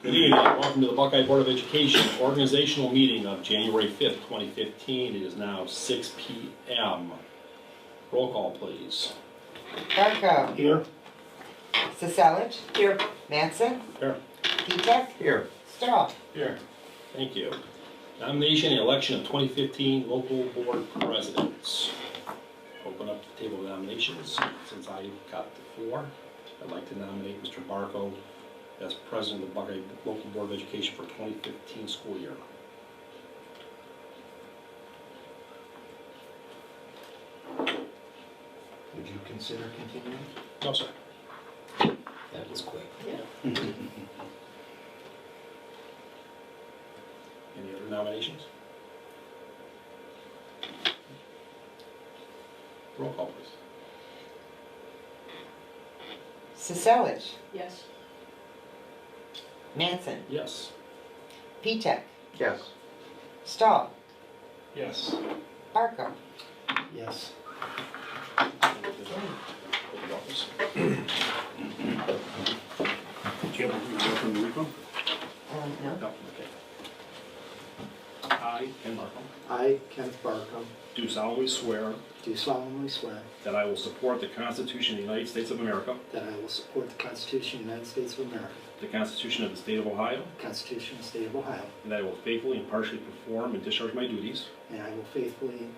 Good evening. Welcome to the Buckeye Board of Education organizational meeting of January 5th, 2015. It is now 6 p.m. Roll call, please. Barco. Here. Saselich. Here. Manson. Here. Petek. Here. Straw. Here. Thank you. Nomination and election of 2015 local board presidents. Open up the table of nominations. Since I got the floor, I'd like to nominate Mr. Barco as president of the Buckeye Local Board of Education for 2015 school year. Would you consider continuing? No, sir. That was quick. Yeah. Any other nominations? Roll call, please. Saselich. Yes. Manson. Yes. Petek. Yes. Straw. Yes. Barco. Yes. Jim, you go from the recall? No. No, okay. I, Ken Markham, I, Kenneth Barcom, do solemnly swear do solemnly swear that I will support the Constitution of the United States of America, that I will support the Constitution of the United States of America, the Constitution of the State of Ohio, the Constitution of the State of Ohio, and that I will faithfully and impartially perform and discharge my duties and I will faithfully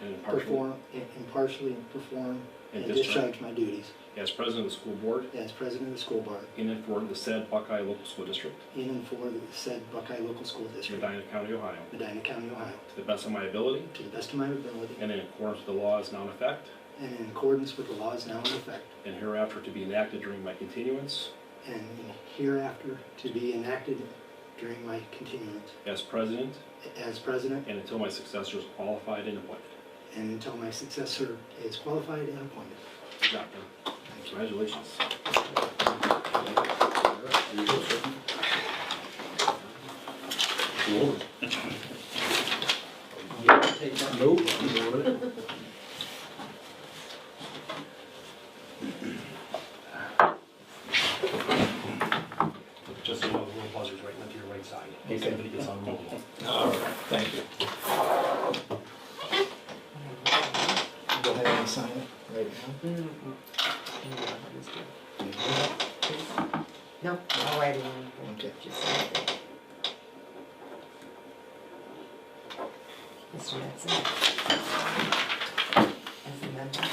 and impartially perform and and discharge my duties as president of the school board as president of the school board in and for the said Buckeye Local School District, in and for the said Buckeye Local School District, Medina County, Ohio, Medina County, Ohio, to the best of my ability to the best of my ability and in accordance with the laws now in effect and in accordance with the laws now in effect, and hereafter to be enacted during my continuance and hereafter to be enacted during my continuance as president as president and until my successor is qualified and appointed. and until my successor is qualified and appointed. Good job, Ben. Congratulations. Just so you know, the little buzzer's right into your right side. In case anybody gets on the mobile. All right, thank you. Go ahead and sign it right now. No, no writing anything. Okay. Just something. Mr. Manson. As a member.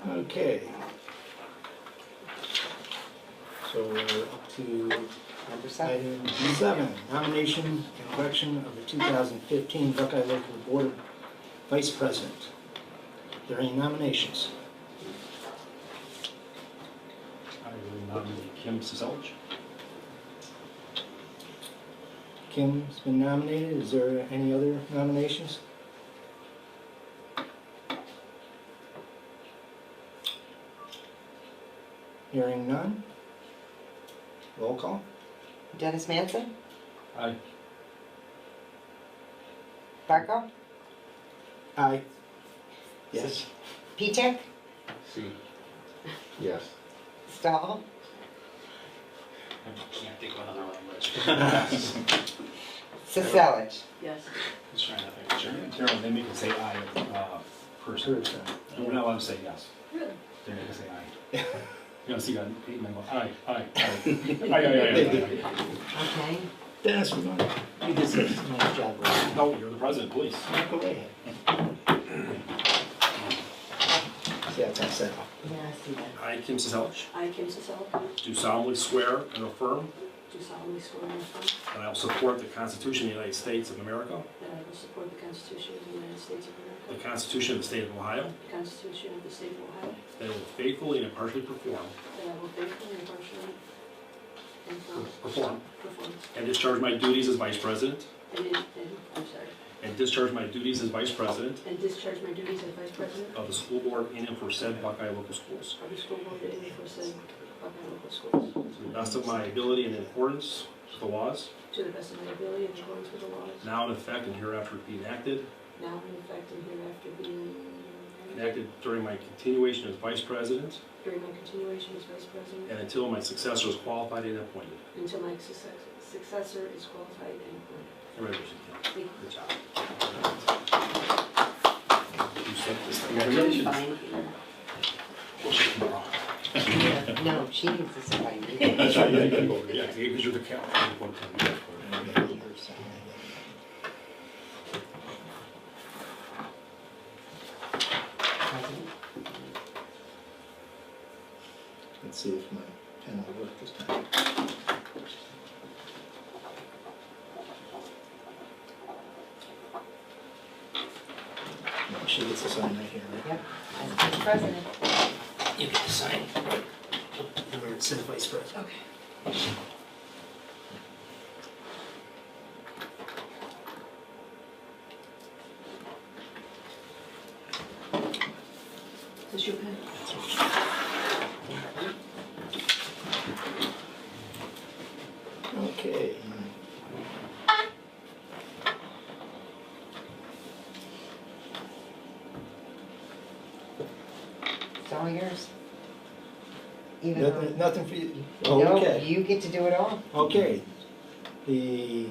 Okay. So we're up to Number 7. item 7, nomination and election of the 2015 Buckeye Local Board of Vice President. Are there any nominations? I will nominate Kim Saselich. Kim's been nominated. Is there any other nominations? Hearing none. Roll call. Dennis Manson. Aye. Barco. Aye. Yes. Petek. See. Yes. Straw. I can't think of another language. Saselich. Yes. Just trying to think. Sure. Carol, they make it say aye first. Person. We're not allowed to say yes. Really? They make it say aye. You know, so you got 8 men go, aye, aye, aye. Aye. Okay. Dennis, we're going. You did such a nice job. Ron. No, you're the president, please. Go ahead. See, that's all set. Yeah, I see that. I, Kim Saselich, I, Kim Saselich, do solemnly swear and affirm do solemnly swear and affirm that I will support the Constitution of the United States of America, that I will support the Constitution of the United States of the America, Constitution of the State of Ohio, the Constitution of the State of Ohio, that I will faithfully and impartially perform that I will faithfully and impartially perform and discharge my duties as Vice President and discharge my duties as Vice President discharge my duties as Vice President of the school board in and for said Buckeye Local Schools, of the school board in and for said Buckeye Local Schools, to the best of my ability and in accordance with the laws to the best of my ability in accordance with the laws now in effect and hereafter to be enacted now in effect and hereafter being enacted during my continuation as vice president during my continuation as vice president and until my successor is qualified and appointed. until my successor is qualified and appointed. Congratulations, Kim. Thank you. Good job. You set this. Congratulations. We'll see you tomorrow. No, she needs to sign it. That's right, yeah, you gotta go over there. Yeah, because you're the count. One time. Let's see if my pen will work this time. No, she gets to sign right here, right? Yep, as vice president. You get to sign where it says vice president. Okay. Is this your pen? Okay. It's all yours. Even though, Nothing for you? no, Okay. you get to do it all. Okay. It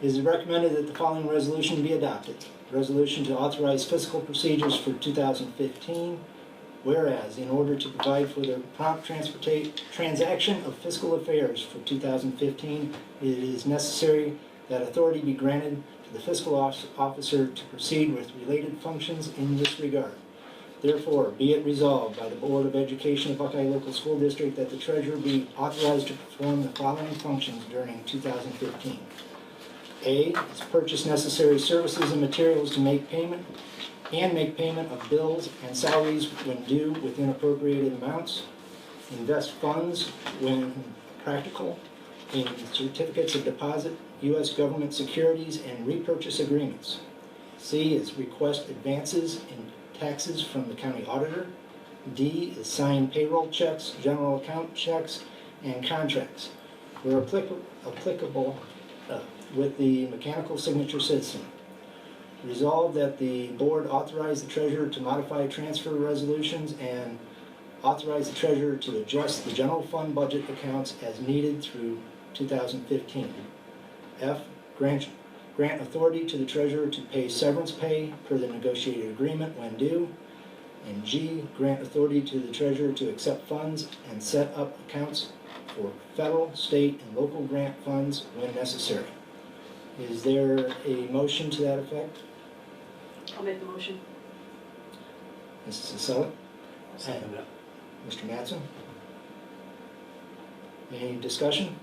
is recommended that the following resolution be adopted. Resolution to authorize fiscal procedures for 2015. Whereas, in order to provide for the prompt transaction of fiscal affairs for 2015, it is necessary that authority be granted to the fiscal officer to proceed with related functions in this regard. Therefore, be it resolved by the Board of Education of Buckeye Local School District that the treasurer be authorized to perform the following functions during 2015. A, is purchase necessary services and materials to make payment of bills and salaries when due within appropriated amounts. Invest funds when practical in certificates of deposit, U.S. government securities, and repurchase agreements. C, is request advances in taxes from the county auditor. D, is sign payroll checks, general account checks, and contracts where applicable with the mechanical signature system. Resolved that the board authorize the treasurer to modify transfer resolutions and authorize the treasurer to adjust the general fund budget accounts as needed through 2015. F, grant authority to the treasurer to pay severance pay per the negotiated agreement when due. And G, grant authority to the treasurer to accept funds and set up accounts for federal, state, and local grant funds when necessary. Is there a motion to that effect? I'll make the motion. Mrs. Casella? Second that. Mr. Mattson? Any discussion?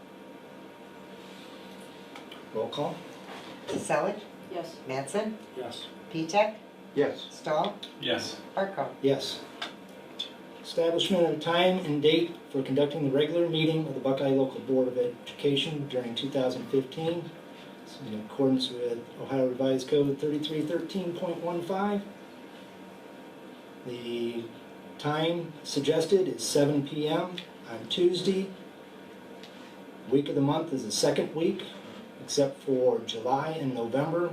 Roll call? Selich, Yes. Mattson, Yes. P-TECH, Yes. Stahl, Yes. Barco. Yes. Establishment of time and date for conducting the regular meeting of the Buckeye Local Board of Education during 2015. It's in accordance with Ohio Revised Code 3313.15. The time suggested is 7 p.m. on Tuesday. Week of the month is the second week, except for July and November,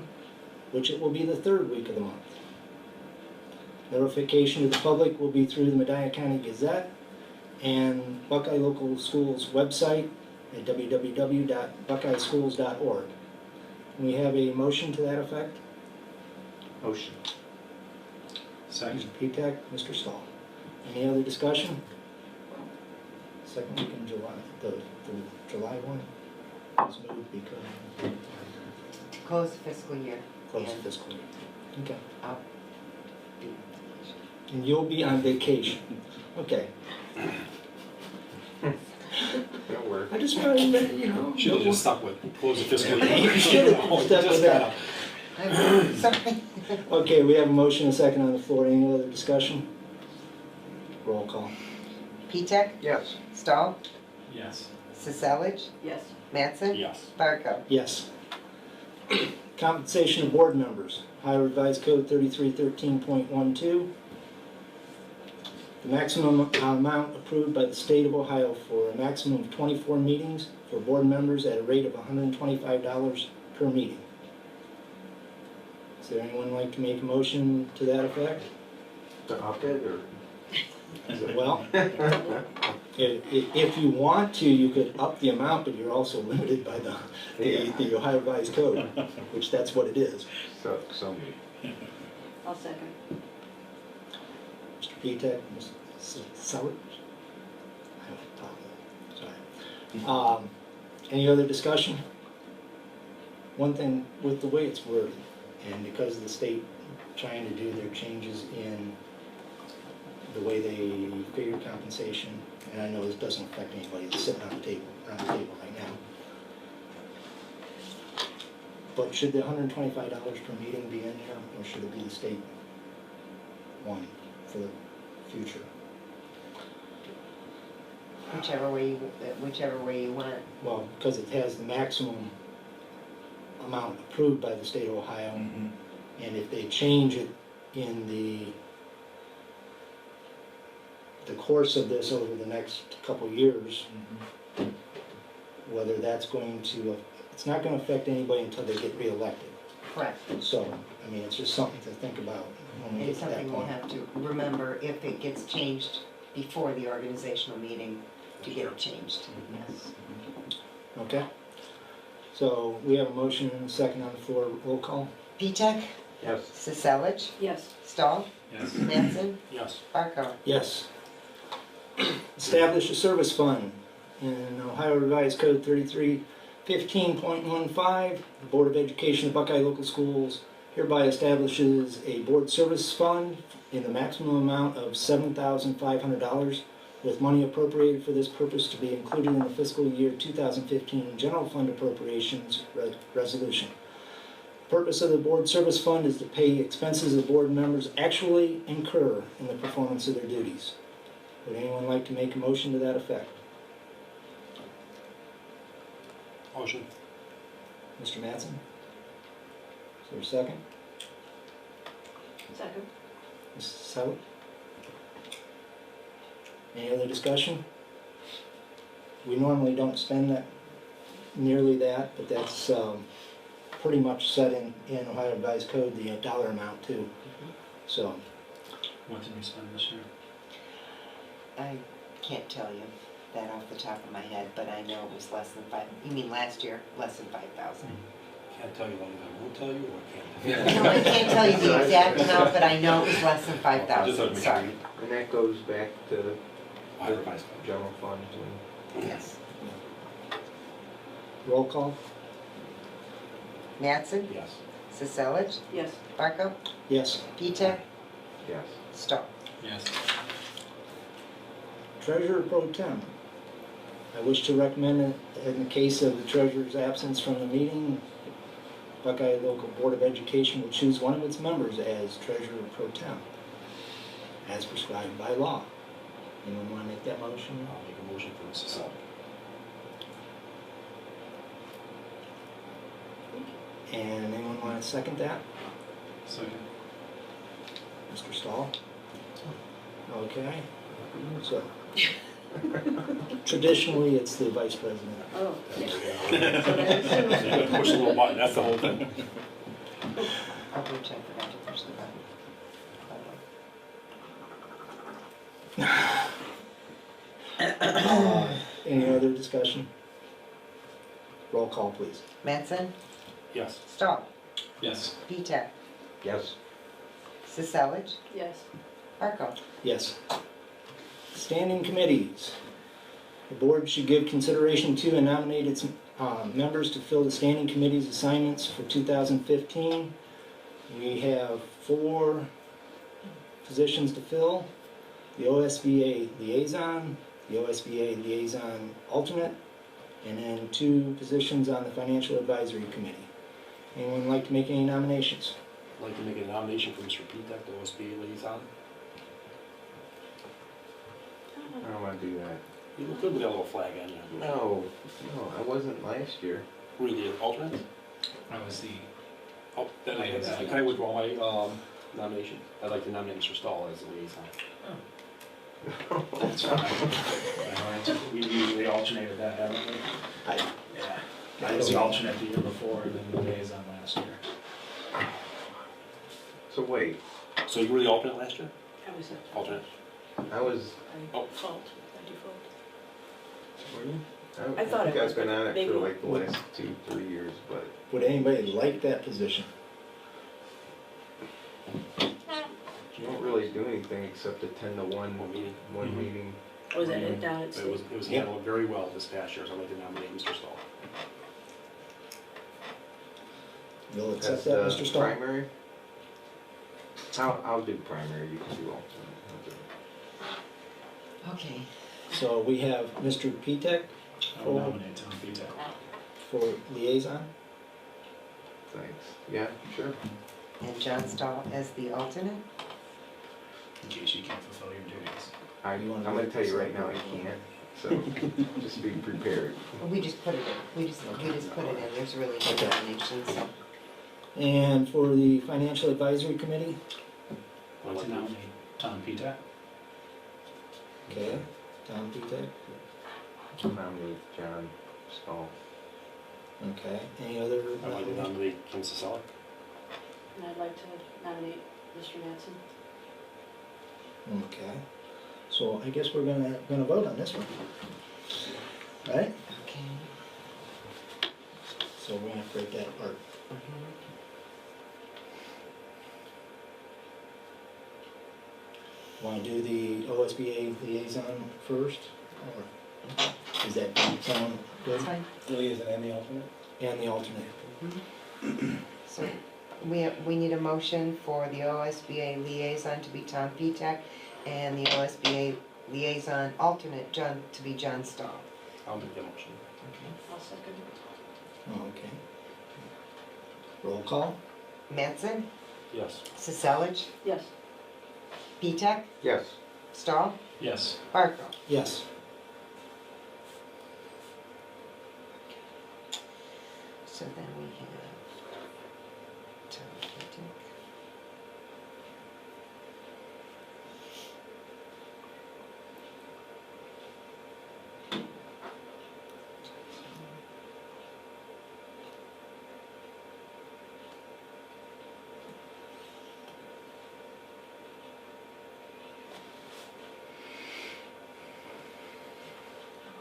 which it will be the third week of the month. Notification to the public will be through the Medina County Gazette and Buckeye Local Schools website at www.buckeyeschools.org. We have a motion to that effect. Motion. Second. Mr. P-TECH, Mr. Stahl. Any other discussion? Second week in July, the July one is moved because Close the fiscal year. close And fiscal year. Okay. I'll be- And you'll be on vacation. Okay. That'll work. I just wanted to, you know. Should have just stuck with close the fiscal year. You should have stuck with that. I'm sorry. Okay, we have a motion and a second on the floor. Any other discussion? Roll call. P-TECH, Yes. Stahl, Yes. Selich, Yes. Mattson, Yes. Barco. Yes. Compensation of board members. Ohio Revised Code 3313.12. The maximum amount approved by the state of Ohio for a maximum of 24 meetings for board members at a rate of $125 per meeting. Is there anyone like to make a motion to that effect? To up it, or? Well, if you want to, you could up the amount, but you're also limited by the Ohio Revised Code, which that's what it is. So me. I'll second. Mr. Petek, Ms. Sellers? I have a problem. Sorry. Any other discussion? One thing, with the way it's worded, and because of the state trying to do their changes in the way they figure compensation, and I know this doesn't affect anybody that's sitting on the table right now. But should the $125 per meeting be in there, or should it be the state one for the future? Whichever way you want it. Well, because it has the maximum amount approved by the state of Ohio, and if they change it in the course of this over the next couple years, whether that's going to, it's not going to affect anybody until they get reelected. Correct. So, I mean, it's just something to think about when we It's get to that something we'll point. have to remember if it gets changed before the organizational meeting to get it changed. Yes. Okay? So, we have a motion and a second on the floor. Roll call? P-TECH, Yes. Sisellage, Yes. Stahl, Yes. Mattson, Yes. Barco. Yes. Establish a service fund in Ohio Revised Code 3315.15. The Board of Education of Buckeye Local Schools hereby establishes a board service fund in the maximum amount of $7,500 with money appropriated for this purpose to be included in the fiscal year 2015 general fund appropriations resolution. The purpose of the board service fund is to pay expenses of board members actually incur in the performance of their duties. Would anyone like to make a motion to that effect? Motion. Mr. Mattson? Is there a second? Second. Mrs. Sellett? Any other discussion? We normally don't spend that, nearly that, but that's pretty much set in Ohio Revised Code, the dollar amount too. So, What did we spend this year? I can't tell you that off the top of my head, but I know it was less than five, you mean last year, less than 5,000. Can't tell you what I won't tell you, or can't No, I can't tell you the exact amount, but I know it was less than Just let 5,000, me sorry. And that goes back to the I revised it. general fund when Yes. roll call? Mattson, Yes. Sisellage, Yes. Barco, Yes. P-TECH, yes. Stahl. Yes. Treasurer Pro Tem. I wish to recommend that in the case of the treasurer's absence from the meeting, Buckeye Local Board of Education will choose one of its members as Treasurer Pro Tem, as prescribed by law. Anyone want to make that motion? I'll make a motion for Mrs. Sell. And anyone want to second that? Second. Mr. Stahl? Okay, so traditionally, it's the vice president. Oh. You gotta push the little button, that's the whole thing. Oh, which I forgot to push the button. Any other discussion? Roll call, please. Mattson, Yes. Stahl, Yes. P-TECH, Yes. Sisellage, Yes. Barco. Yes. Standing committees. The board should give consideration to and nominate its members to fill the standing committee's assignments for 2015. We have 4 positions to fill: the OSBA liaison, the OSBA liaison alternate, and then 2 positions on the financial advisory committee. Anyone like to make any nominations? I'd like to make a nomination for Mr. Petek, the OSBA liaison. I don't want to do that. You look good with that little flag on you. No, I wasn't last year. Were you the alternate? I was the, Oh, then I can I withdraw my nomination? I'd like to nominate Mr. Stahl as the liaison. that's fine. We usually alternated that, haven't we? I- Yeah. I was the alternate the year before, and then the liaison last year. So wait, So you were the alternate last year? I was a Alternate. I was, by default, by default. Were you? I I thought think it was, I've been but on it maybe- for like the last 2-3 years, but Would anybody like that position? you don't really do anything except attend the one meeting. one Mhm. meeting. Was it down at It state? was Yep. handled very well this past year, so I'd like to nominate Mr. Stahl. You'll accept That's that, the Mr. Stahl? primary? I'll do primary, you can do alternate. Okay, So we have Mr. Petek I will nominate Tom Petek. for liaison. Thanks. Yeah, sure. and John Stahl as the alternate? In case you can't fulfill your duties. I'm You wanna gonna do tell you this? right now, I can't, so just be prepared. We just put it in, we just put it in, there's really no Okay. nominations, so. And for the Financial Advisory Committee, I'd like to nominate Tom Petek. okay, Tom Petek, I'll nominate John Stahl. okay, any other? I'd like to nominate Kim Sasella. And I'd like to nominate Mr. Mattson. Okay, so I guess we're gonna vote on this one. Right? Okay. So we're gonna break that apart. Mhm. Wanna do the OSBA liaison first, or is that sound good? That's fine. Liaison and the alternate? And the alternate? So we need a motion for the OSBA liaison to be Tom Petek and the OSBA liaison alternate to be John Stahl. I'll make the motion. I'll second it. Oh, okay. Roll call? Mattson, Yes. Seselich, Yes. Petek, Yes. Stahl, Yes. Barco. Yes. So then we have Tom Petek.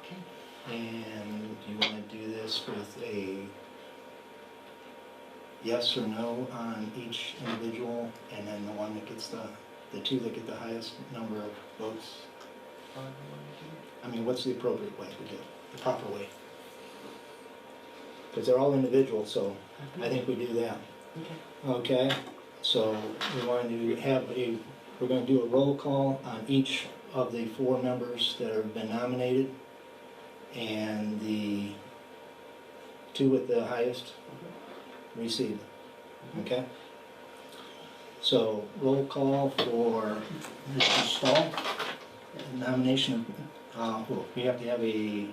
Okay. And do you wanna do this with a yes or no on each individual, and then the one that gets the two that get the highest number of votes? I mean, what's the appropriate way to do it, the proper way? Because they're all individuals, so I think we do that. Okay. Okay, so we want to have we're gonna do a roll call on each of the 4 members that have been nominated, and the 2 with the highest receive, okay? So, roll call for Mr. Stahl, nomination of, we have to have a,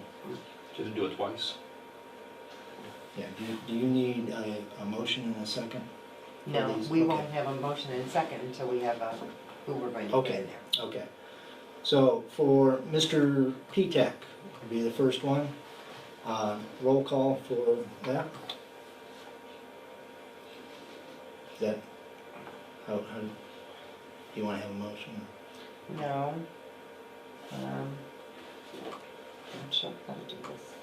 Just do it twice. yeah, do you need a motion and a second? for No, these? we Okay. won't have a motion in a second until we have who we're going to put in Okay. there. Okay. So for Mr. Petek, will be the first one. Roll call for that. Is that, how, do you want to have a motion? No. I'm sure how to do this.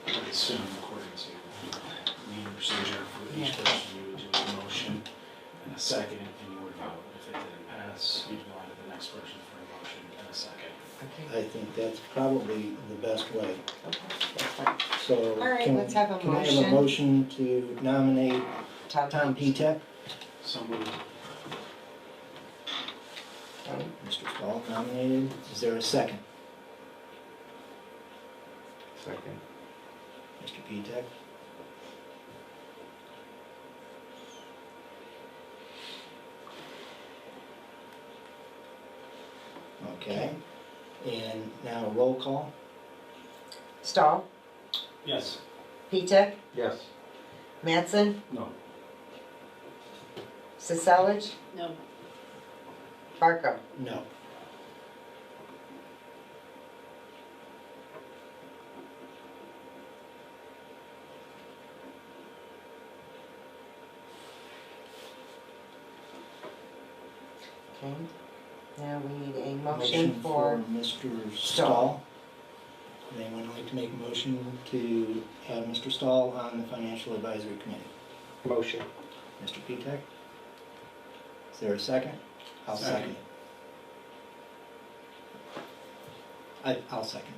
I assume according to meeting procedure for each Yeah. person, you would do a motion and a second, and you would vote. If it didn't pass, you'd go on to the next person for a motion and a second. Okay, I think that's probably the best way. okay, that's fine. So. All right, can- let's have a Can I have a motion to nominate Tom Petek? So moved. Okay. Mr. Stahl nominated. Is there a second? Second. Mr. Petek? Okay. And now roll call? Stahl, Yes. Petek, Yes. Mattson, No. Seselich, No. Barco. No. Okay, now we need a motion for, Mr. Stahl. Stahl. Would anyone like to make a motion to have Mr. Stahl on the Financial Advisory Committee? Motion. Mr. Petek? Is there a second? I'll second it. I'll second.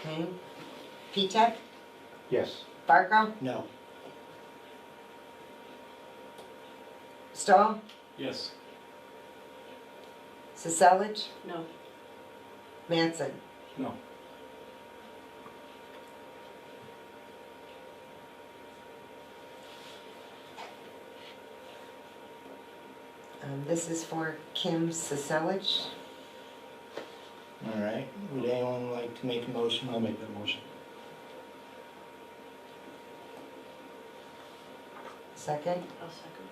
okay, P-TEC, Yes. Barco, No. Stahl, Yes. Siselig, No. Mattson. No. This is for Kim Siselig. All right. Would anyone like to make a motion? I'll make that motion. Second, I'll second.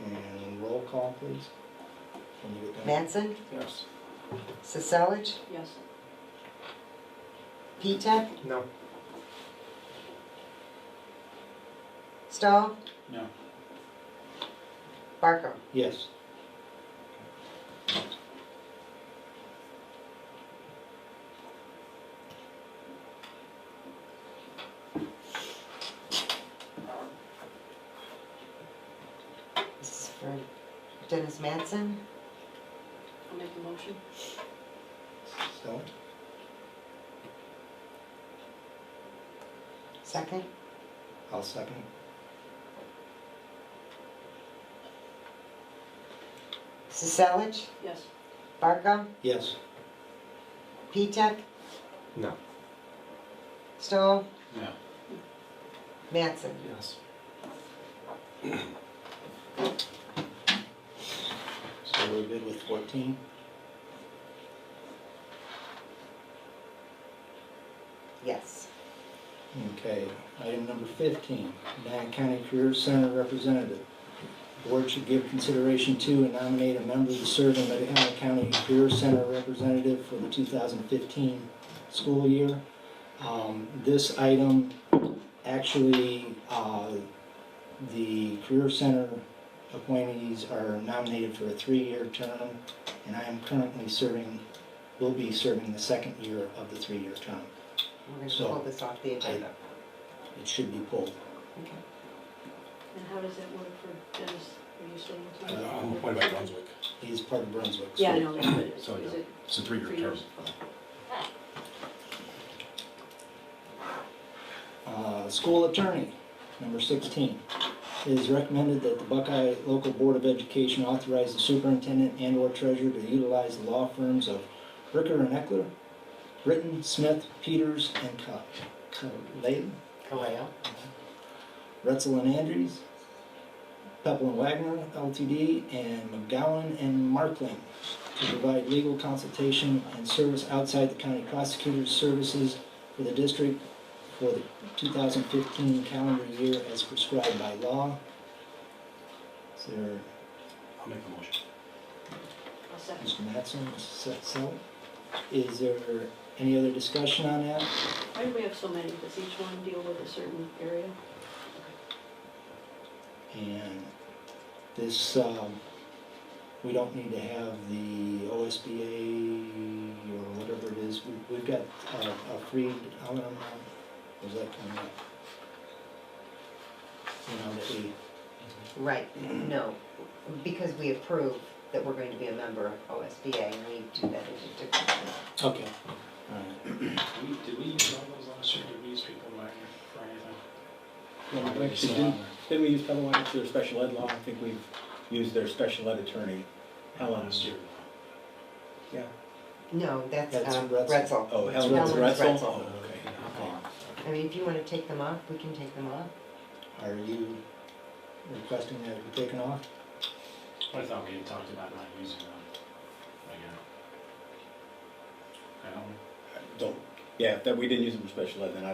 And roll call, please. When you get done. Mattson, Yes. Siselig, Yes. P-TEC, No. Stahl, No. Barco. Yes. This is for Dennis Mattson. I'll make a motion. So, Second, I'll second. Siselig, Yes. Barco, Yes. P-TEC, No. Stahl, No. Mattson. Yes. So we're good with 14? Yes. Okay, item number 15, Bannock County Career Center Representative. Board should give consideration to and nominate a member to serve in the Bannock County Career Center Representative for the 2015 school year. This item, actually, the Career Center appointees are nominated for a 3-year term, and I am currently will be serving the second year of the 3-year term. We're going to So, pull this off the agenda. It should be pulled. Okay. And how does that work for Dennis? Are you staying with I'm him? appointed by Brunswick, He's part of Brunswick. Yeah, I know that, but is So, yeah. it it's a 3-year 3 term. years? School attorney, number 16. It is recommended that the Buckeye Local Board of Education authorize the superintendent and/or treasurer to utilize the law firms of Ricker and Eckler, Britton, Smith, Peters, and Kalea, Retzel and Andrews, Pepple and Wagner Ltd., and McGowan and Markling to provide legal consultation and service outside the county prosecutor's services for the district for the 2015 calendar year as prescribed by law. Is there, I'll make the motion. I'll second. Mr. Mattson, so, is there any other discussion on that? Why do we have so many? Does each one deal with a certain area? And this, we don't need to have the OSBA or whatever it is. We've got a free, I don't know, was that coming up? You know, that we, Right, no, because we approve that we're going to be a member of OSBA, and we do that as a different. okay, all right. Did we use all those last year? Did we use people Wagner for anything? Well, we actually didn't we use Pepper Wagner for their special ed law? I think we've used their special ed attorney, Helen. Last year. Yeah. No, that's That's Retzel. Retzel. Oh, That's Helen's Helen's Retzel? Retzel. Oh, okay. Okay. I mean, if you want to take them off, we can take them off. Are you requesting that it be taken off? I thought we had talked about not using them again. I don't. Yeah, if that we didn't use them for special ed, then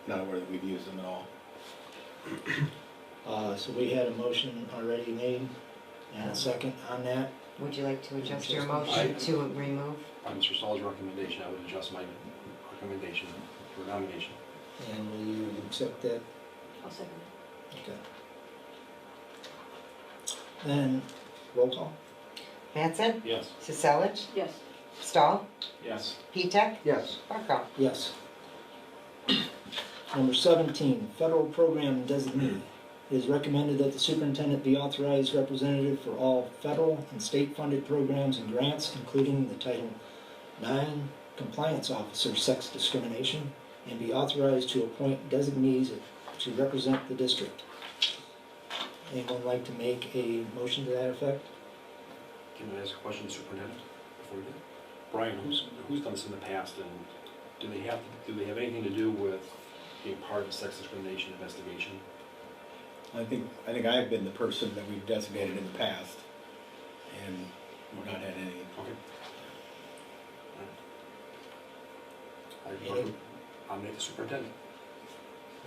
not aware that we've used them at all. So we had a motion already made and a second on that. Would you like to adjust your Adjust. motion to remove? By Mr. Stahl's recommendation, I would adjust my recommendation for nomination. And will you accept that? I'll second it. Okay. Then, roll call? Mattson? Yes. Sisellage? Yes. Stahl? Yes. P-TECH? Yes. Barkov? Yes. Number 17, federal program designee. It is recommended that the superintendent be authorized representative for all federal and state-funded programs and grants, including the Title IX Compliance Officer Sex Discrimination, and be authorized to appoint designees to represent the district. Anyone like to make a motion to that effect? Can I ask a question, Superintendent, before you do? Brian, who's done this in the past, and do they have anything to do with being part of sex discrimination investigation? I think I've been the person that we've designated in the past, and we've not had any. Okay. Any- I'll make the superintendent.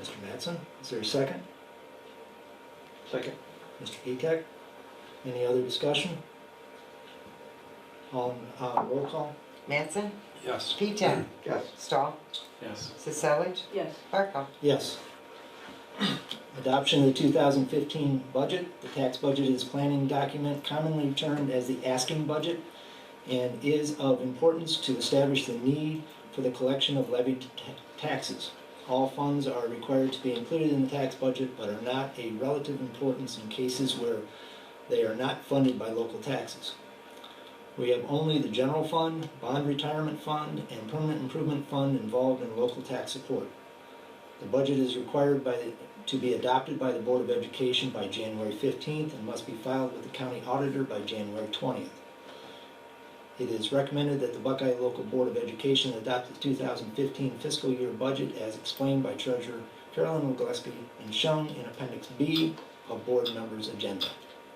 Mr. Mattson, is there a second? Second. Mr. Petek? Any other discussion? Roll call? Mattson? Yes. P-TECH? Yes. Stahl? Yes. Sisellage? Yes. Barkov? Yes. Adoption of the 2015 budget. The tax budget is planning document commonly termed as the asking budget and is of importance to establish the need for the collection of levied taxes. All funds are required to be included in the tax budget but are not a relative importance in cases where they are not funded by local taxes. We have only the general fund, bond retirement fund, and permanent improvement fund involved in local tax support. The budget is required to be adopted by the Board of Education by January 15th and must be filed with the county auditor by January 20th. It is recommended that the Buckeye Local Board of Education adopt the 2015 fiscal year budget as explained by Treasurer Carolyn Gillespie and shown in Appendix B of Board Members' Agenda.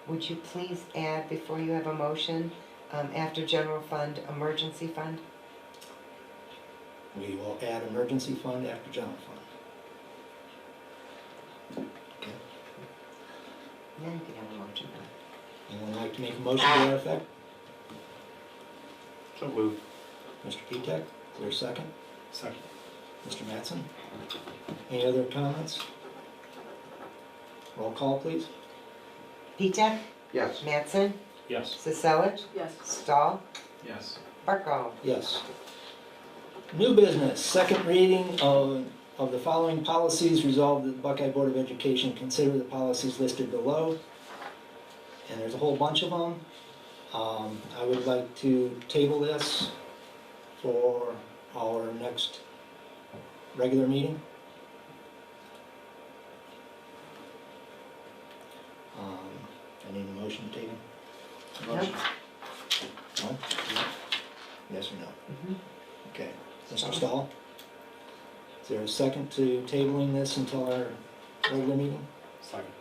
Would you please add, before you have a motion, after general fund, emergency fund? We will add emergency fund after general fund. Okay. Then you can have a motion. Anyone like to make a motion to that effect? So moved. Mr. Petek, is there a second? Second. Mr. Mattson? Any other comments? Roll call, please. P-TECH? Yes. Mattson? Yes. Sisellage? Yes. Stahl? Yes. Barkov? Yes. New business, second reading of the following policies. Resolved that the Buckeye Board of Education consider the policies listed below. And there's a whole bunch of them. I would like to table this for our next regular meeting. I need a motion to table. Motion. No? Yes or no? Mhm. Okay. Mr. Stahl? Is there a second to tabling this until our regular meeting? Second.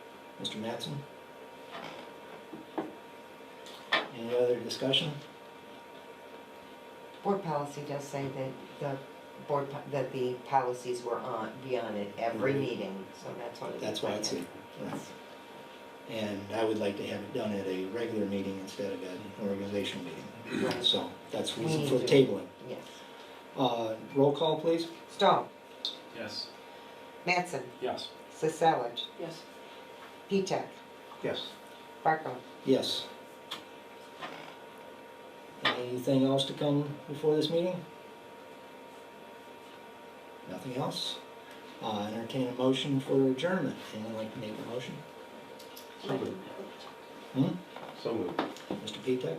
Mr. Mattson? Any other discussion? Board policy does say that that the policies were be on it every meeting, so that's what it is. That's why it's here. Right. Yes. And I would like to have it done at a regular meeting instead of an organizational meeting. Right. So that's the We reason need for to- tabling. Yes. Roll call, please. Stahl? Yes. Mattson? Yes. Sisellage? Yes. P-TECH? Yes. Barkov? Yes. Anything else to come before this meeting? Nothing else? Entertain a motion for adjournment. Anyone like to make a motion? So moved. Hmm? So moved. Mr. Petek?